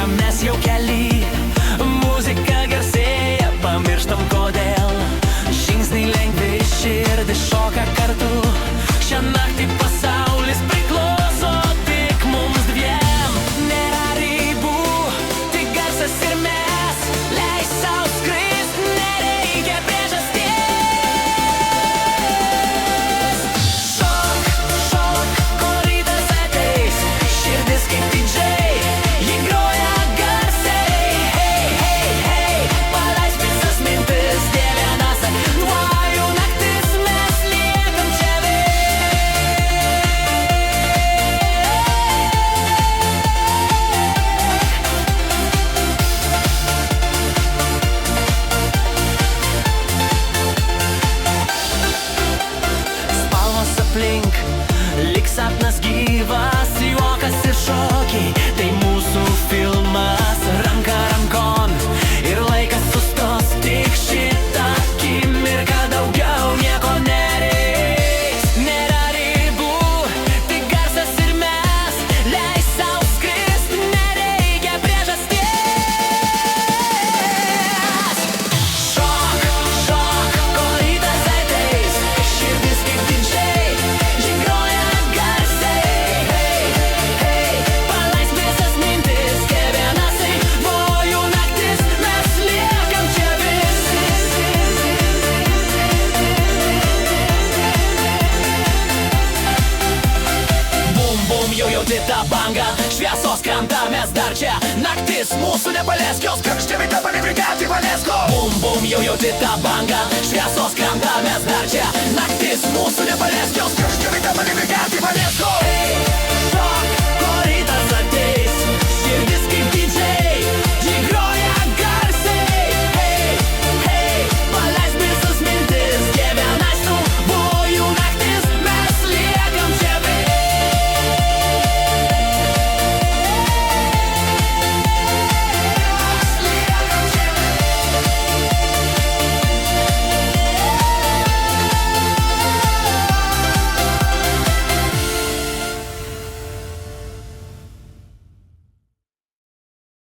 Važiuojam mes jau keli, muzika garsėja, pamirštam kodėl. Žingsniai lengvi, širdis šoka kartu. Šią naktį pasaulis priklauso tik mums dviem. Nėra ribų, tik garsas ir mes. Leis sau skrist, nereikia priežasties. Šok, šok, kol rytas ateis. Širdis kaip didžiai, ji groja garsiai. Hei, hei, hei, paleisk visas mintis. Dieve nasaktuoju naktis, mes liekam čia spalvos aplink, lyg sapnas gyvas, juokas ir šokiai, tai mūsų filmas. Ranka rankon ir laikas sustos, tik šitą akimirką daugiau nieko nereiks. Nėra ribų, tik garsas ir mes. Leis sau skrist, nereikia priežasties. Šok, šok, kol rytas ateis. Širdis kaip didžiai, ji groja garsiai. Hei, hei, paleisk visas mintis. Kiekvienasai vojų naktis, mes liekam čia visi. Bum, bum, jau jauti tą bangą. Šviesos krenta, mes dar čia. Naktis mūsų nepalies, jos karšti veikia panebrigati Valesko. Bum, bum, jau jauti tą bangą. Šviesos krenta, mes dar čia. Naktis mūsų nepalies, jos karšti veikia panebrigati Valesko. Hey,